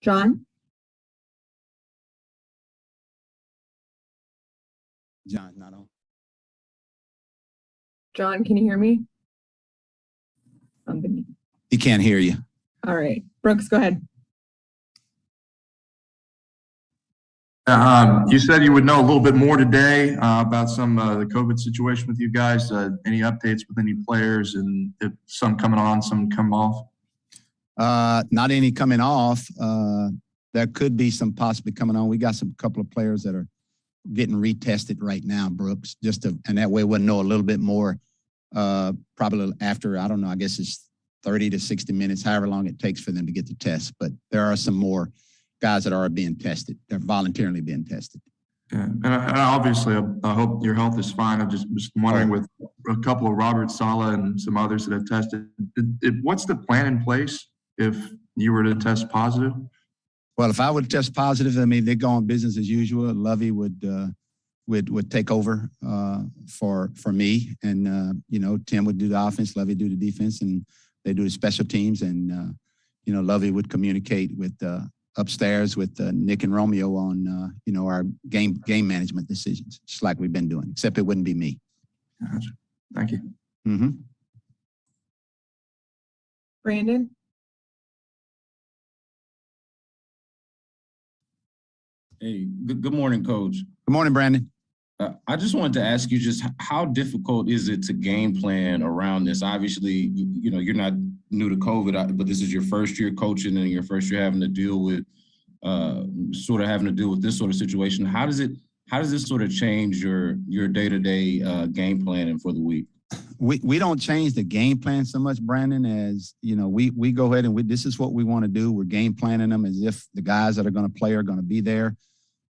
John? John's not on. John, can you hear me? He can't hear you. All right. Brooks, go ahead. You said you would know a little bit more today about some the COVID situation with you guys. Any updates with any players, and if some coming on, some come off? Not any coming off. There could be some possibly coming on. We got some couple of players that are getting retested right now, Brooks, and that way we'll know a little bit more probably after, I don't know, I guess it's 30 to 60 minutes, however long it takes for them to get the test. But there are some more guys that are being tested. They're voluntarily being tested. Yeah. And obviously, I hope your health is fine. I'm just wondering, with a couple of Robert Saleh and some others that have tested, what's the plan in place if you were to test positive? Well, if I would test positive, I mean, they go on business as usual. Lovey would take over for me, and Tim would do the offense, Lovey do the defense, and they do the special teams, and Lovey would communicate with upstairs with Nick and Romeo on our game management decisions, just like we've been doing, except it wouldn't be me. Gotcha. Thank you. Mm-hmm. Brandon? Hey, good morning, Coach. Good morning, Brandon. I just wanted to ask you, just how difficult is it to game plan around this? Obviously, you're not new to COVID, but this is your first year coaching and your first year having to deal with this sort of situation. How does this sort of change your day-to-day game planning for the week? We don't change the game plan so much, Brandon, as we go ahead and this is what we want to do. We're game planning them as if the guys that are going to play are going to be there.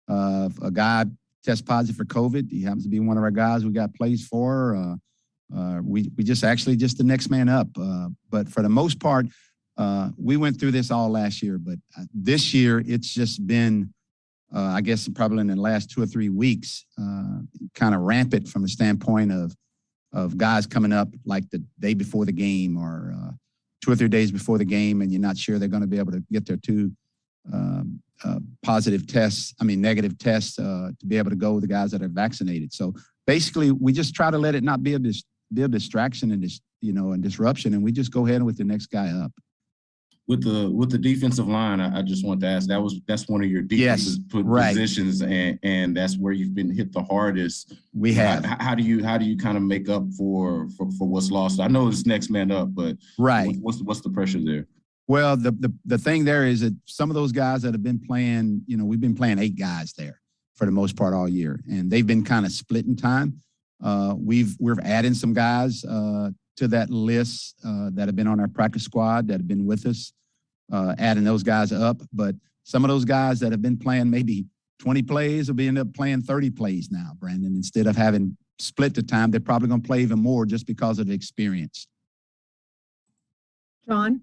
A guy tests positive for COVID. He happens to be one of our guys we got plays for. We just the next man up. But for the most part, we went through this all last year. But this year, it's just been, I guess, probably in the last 2 or 3 weeks, kind of rampant from the standpoint of guys coming up like the day before the game or 2 or 3 days before the game, and you're not sure they're going to be able to get their two negative tests to be able to go with the guys that are vaccinated. So basically, we just try to let it not be a distraction and disruption, and we just go ahead with the next guy up. With the defensive line, I just want to ask, that's one of your defensive positions, and that's where you've been hit the hardest. We have. How do you kind of make up for what's lost? I know it's next man up, but what's the pressure there? Well, the thing there is that some of those guys that have been playing, we've been playing 8 guys there for the most part all year, and they've been kind of splitting time. We're adding some guys to that list that have been on our practice squad that have been with us, adding those guys up. But some of those guys that have been playing maybe 20 plays will end up playing 30 plays now, Brandon. Instead of having split the time, they're probably going to play even more just because of the experience. John?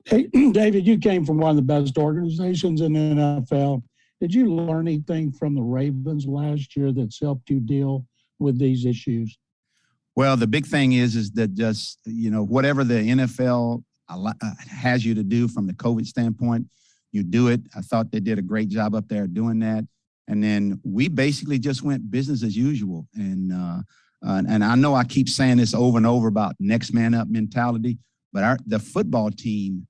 Hey, David, you came from one of the best organizations in the NFL. Did you learn anything from the Ravens last year that's helped you deal with these issues? Well, the big thing is that just, whatever the NFL has you to do from the COVID standpoint, you do it. I thought they did a great job up there doing that. And then we basically just went business as usual. And I know I keep saying this over and over about next man up mentality, but the football team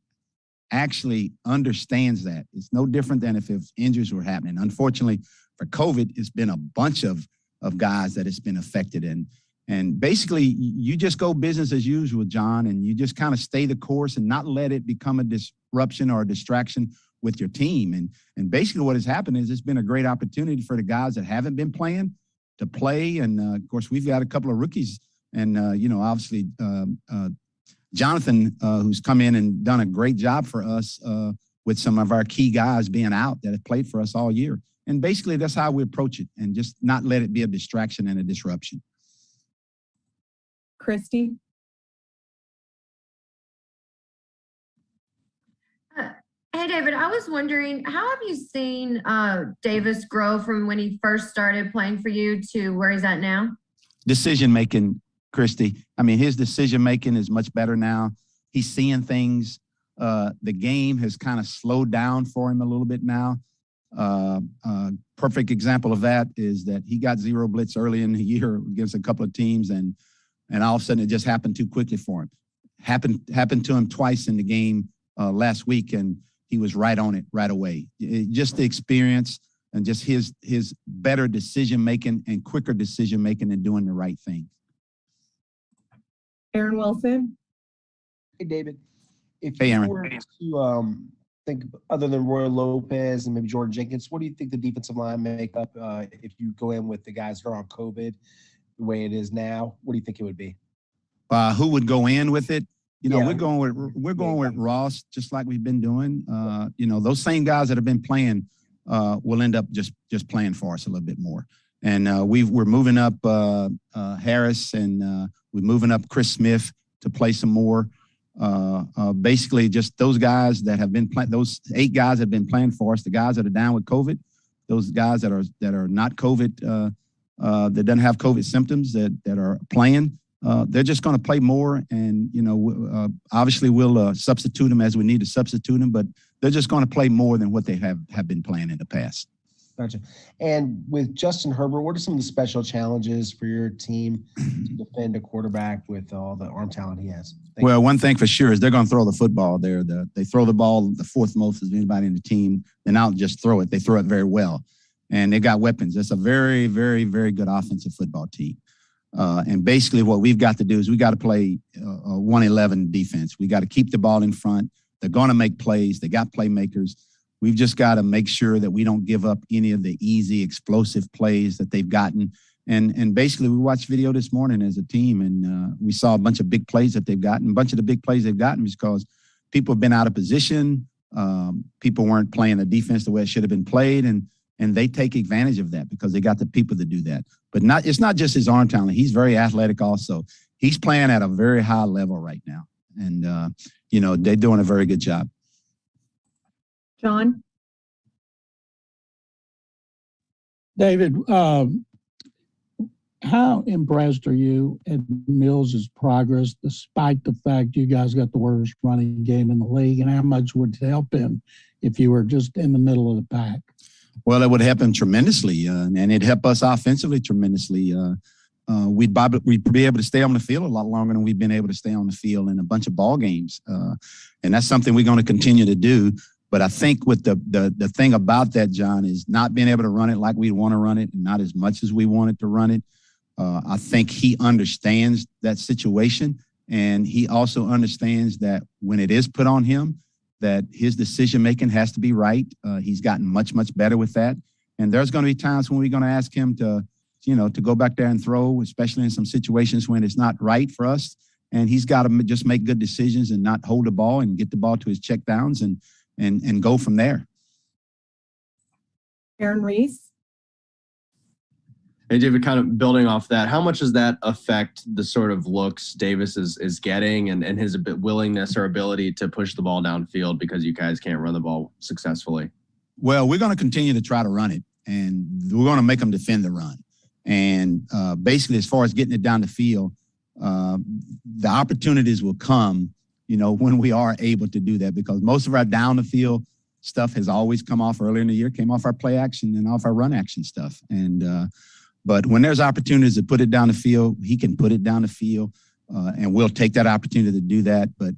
actually understands that. It's no different than if injuries were happening. Unfortunately, for COVID, it's been a bunch of guys that it's been affected. And basically, you just go business as usual, John, and you just kind of stay the course and not let it become a disruption or a distraction with your team. And basically what has happened is it's been a great opportunity for the guys that haven't been playing to play. And, of course, we've got a couple of rookies and, obviously Jonathan, who's come in and done a great job for us with some of our key guys being out that have played for us all year. And basically that's how we approach it and just not let it be a distraction and a disruption. Christy? Hey, David, I was wondering, how have you seen Davis grow from when he first started playing for you to where he's at now? Decision-making, Christy. I mean, his decision-making is much better now. He's seeing things the game has kind of slowed down for him a little bit now. Perfect example of that is that he got 0 blitz early in the year against a couple of teams, and all of a sudden it just happened too quickly for him. Happened to him twice in the game last week, and he was right on it right away. Just the experience and just his better decision making and quicker decision making and doing the right thing. Aaron Wilson. Hey, David. If Hey, you Aaron. were to think, other than Roy Lopez and maybe Jordan Jenkins, what do you think the defensive line make up if you go in with the guys that are on COVID the way it is now? What do you think it would be? Who would go in with it? Yeah. We're going with Ross, just like we've been doing. Those same guys that have been playing will end up just playing for us a little bit more. And we're moving up Harris, and we're moving up Chris Smith to play some more. Basically, just those guys that have been playing. Those 8 guys have been playing for us. The guys that are down with COVID, those guys that are not COVID, that doesn't have COVID symptoms, that are playing. They're just going to play more, and obviously we'll substitute them as we need to substitute them, but they're just going to play more than what they have been playing in the past. Gotcha. And with Justin Herbert, what are some of the special challenges for your team to defend a quarterback with all the arm talent he has? Well, one thing for sure is they're going to throw the football. They throw the ball the 4th most of anybody in the team. They not just throw it; they throw it very well, and they got weapons. It's a very, very, very good offensive football team. And basically what we've got to do is we got to play a 1-11 defense. We got to keep the ball in front. They're going to make plays. They got playmakers. We've just got to make sure that we don't give up any of the easy, explosive plays that they've gotten. And basically we watched video this morning as a team, and we saw a bunch of big plays that they've gotten. A bunch of the big plays they've gotten is because people have been out of position. People weren't playing the defense the way it should have been played. And they take advantage of that because they got the people to do that. But it's not just his arm talent. He's very athletic also. He's playing at a very high level right now. And, they're doing a very good job. John. David, how impressed are you at Mills' progress, despite the fact you guys got the worst running game in the league, and how much would it help him if you were just in the middle of the pack? Well, it would help him tremendously, and it'd help us offensively tremendously. We'd be able to stay on the field a lot longer than we've been able to stay on the field in a bunch of ball games, and that's something we're going to continue to do. But I think with the thing about that, John, is not being able to run it like we want to run it, and not as much as we wanted to run it. I think he understands that situation, and he also understands that when it is put on him, that his decision-making has to be right. He's gotten much, much better with that. And there's going to be times when we're going to ask him to go back there and throw, especially in some situations when it's not right for us. And he's got to just make good decisions and not hold the ball and get the ball to his check downs and go from there. Aaron Reese. Hey, David, kind of building off that, how much does that affect the sort of looks Davis is getting and his willingness or ability to push the ball downfield because you guys can't run the ball successfully? Well, we're going to continue to try to run it, and we're going to make them defend the run. And basically, as far as getting it down the field, the opportunities will come, when we are able to do that, because most of our down the field stuff has always come off earlier in the year, came off our play action and off our run action stuff. And but when there's opportunities to put it down the field, he can put it down the field, and we'll take that opportunity to do that. But,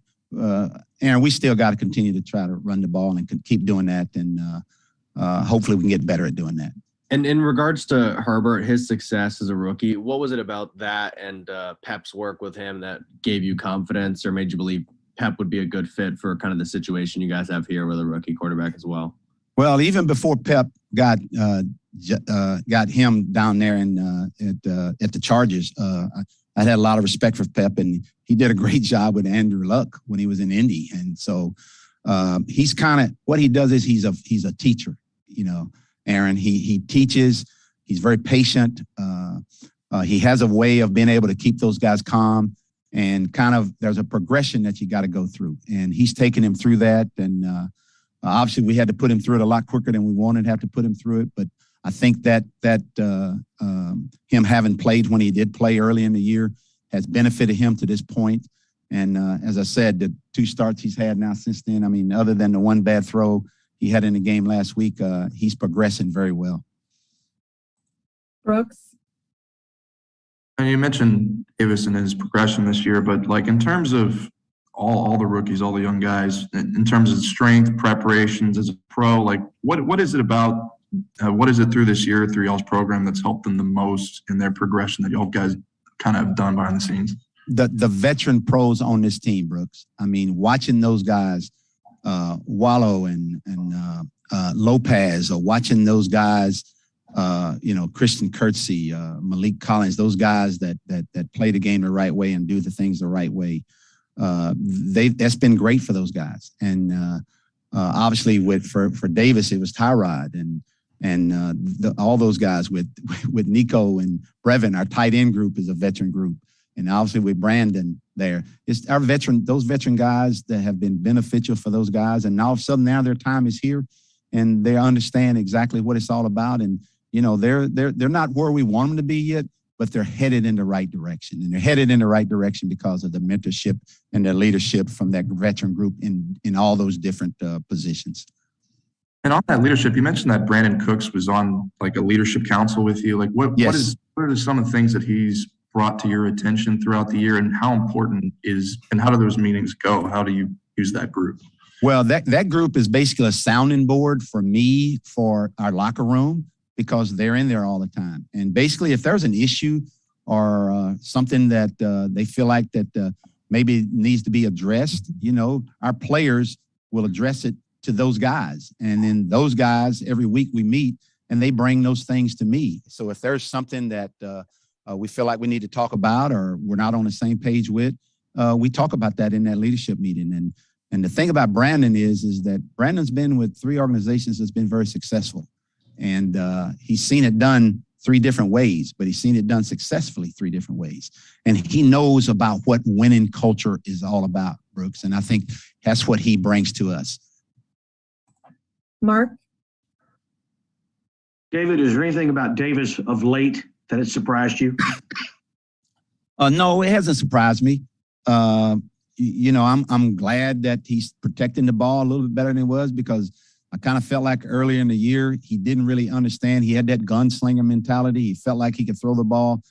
Aaron, we still got to continue to try to run the ball and keep doing that, and hopefully we can get better at doing that. And in regards to Herbert, his success as a rookie, what was it about that and Pep's work with him that gave you confidence or made you believe Pep would be a good fit for kind of the situation you guys have here with a rookie quarterback as well? Well, even before Pep got him down there at the Chargers, I had a lot of respect for Pep, and he did a great job with Andrew Luck when he was in Indy. And so he's kind of what he does is he's a teacher, Aaron. He teaches. He's very patient. He has a way of being able to keep those guys calm, and kind of there's a progression that you got to go through, and he's taken him through that. And obviously, we had to put him through it a lot quicker than we wanted to have to put him through it. But I think that him having played when he did play early in the year has benefited him to this point. And as I said, the 2 starts he's had now since then, I mean, other than the one bad throw he had in the game last week, he's progressing very well. Brooks? And you mentioned Davis and his progression this year, but like in terms of all the rookies, all the young guys, in terms of strength, preparations as a pro, like what is it about, what is it through this year, through y'all's program that's helped them the most in their progression that y'all guys kind of have done behind the scenes? The veteran pros on this team, Brooks. I mean, watching those guys, Wallow and Lopez, or watching those guys, Christian Kirksey, Malik Collins, those guys that play the game the right way and do the things the right way. That's been great for those guys. And obviously for Davis, it was Tyrod and all those guys with Nico and Brevin. Our tight end group is a veteran group. And obviously with Brandon there, it's those veteran guys that have been beneficial for those guys. And all of a sudden now their time is here and they understand exactly what it's all about. And, they're not where we want them to be yet, but they're headed in the right direction. And they're headed in the right direction because of the mentorship and the leadership from that veteran group in all those different positions. And on that leadership, you mentioned that Brandon Cooks was on like a leadership council with you. Like what are some of the things that he's brought to your attention throughout the year, and how important and how do those meetings go? How do you use that group? Well, that group is basically a sounding board for me, for our locker room, because they're in there all the time. And basically, if there's an issue or something that they feel like that maybe needs to be addressed, our players will address it to those guys. And then those guys, every week we meet and they bring those things to me. So if there's something that we feel like we need to talk about or we're not on the same page with, we talk about that in that leadership meeting. And the thing about Brandon is that Brandon's been with 3 organizations that's been very successful. And he's seen it done 3 different ways, but he's seen it done successfully 3 different ways. And he knows about what winning culture is all about, Brooks. And I think that's what he brings to us. Mark? David, is there anything about Davis of late that has surprised you? No, it hasn't surprised me. I'm glad that he's protecting the ball a little bit better than it was, because I kind of felt like earlier in the year, he didn't really understand. He had that gunslinger mentality. He felt like he could throw the ball.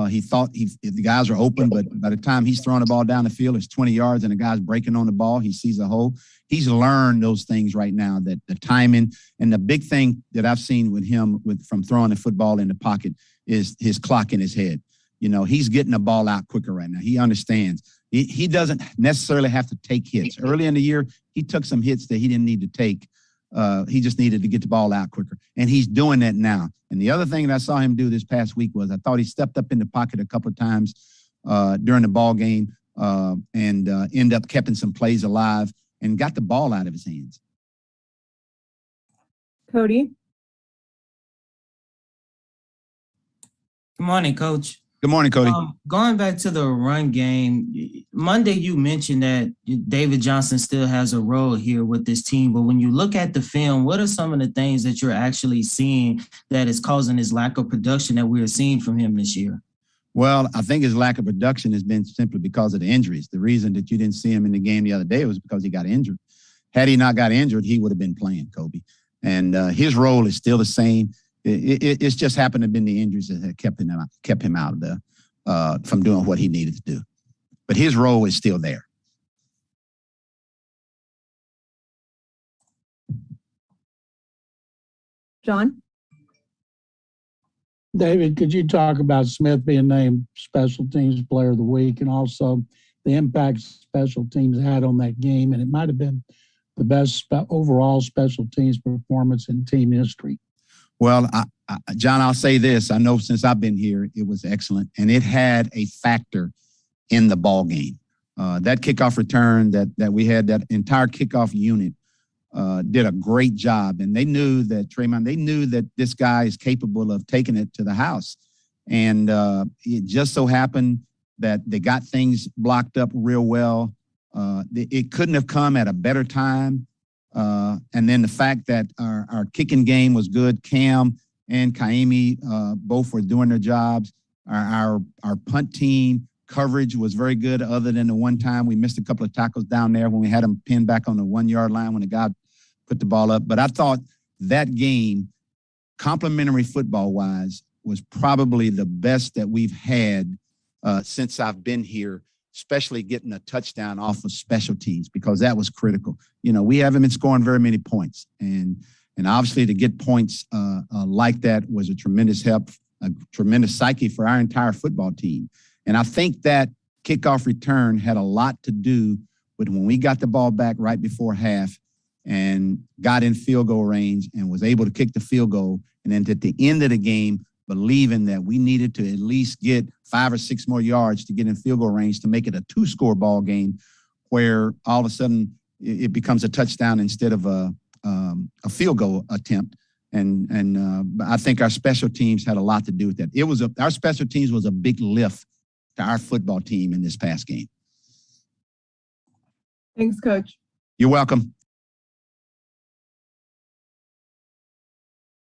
He thought the guys are open, but by the time he's throwing the ball down the field, it's 20 yards and the guy's breaking on the ball. He sees a hole. He's learned those things right now, that the timing. And the big thing that I've seen with him from throwing the football in the pocket is his clock in his head. He's getting the ball out quicker right now. He understands. He doesn't necessarily have to take hits. Early in the year, he took some hits that he didn't need to take. He just needed to get the ball out quicker. And he's doing that now. And the other thing that I saw him do this past week was I thought he stepped up in the pocket a couple of times during the ball game and end up keeping some plays alive and got the ball out of his hands. Cody? Good morning, Coach. Good morning, Cody. Going back to the run game, Monday you mentioned that David Johnson still has a role here with this team, but when you look at the film, what are some of the things that you're actually seeing that is causing this lack of production that we're seeing from him this year? Well, I think his lack of production has been simply because of the injuries. The reason that you didn't see him in the game the other day was because he got injured. Had he not got injured, he would have been playing, Kobe. And his role is still the same. It's just happened to have been the injuries that had kept him out of the from doing what he needed to do. But his role is still there. John? David, could you talk about Smith being named Special Teams Player of the Week and also the impact special teams had on that game? And it might have been the best overall special teams performance in team history. Well, John, I'll say this. I know since I've been here, it was excellent. And it had a factor in the ball game. That kickoff return that we had, that entire kickoff unit did a great job. And they knew that, Tremont, they knew that this guy is capable of taking it to the house. And it just so happened that they got things blocked up real well. It couldn't have come at a better time. And then the fact that our kicking game was good. Cam and Kaimi both were doing their jobs. Our punt team coverage was very good, other than the one time we missed a couple of tackles down there when we had them pinned back on the 1 yard line when the guy put the ball up. But I thought that game, complimentary football wise, was probably the best that we've had since I've been here, especially getting a touchdown off of special teams, because that was critical. You know, we haven't been scoring very many points, and obviously to get points like that was a tremendous help, a tremendous psyche for our entire football team. And I think that kickoff return had a lot to do with when we got the ball back right before half and got in field goal range and was able to kick the field goal. And then at the end of the game, believing that we needed to at least get 5 or 6 more yards to get in field goal range to make it a 2-score ball game, where all of a sudden it becomes a touchdown instead of a field goal attempt. And I think our special teams had a lot to do with that. Our special teams was a big lift to our football team in this past game. Thanks, Coach. You're welcome.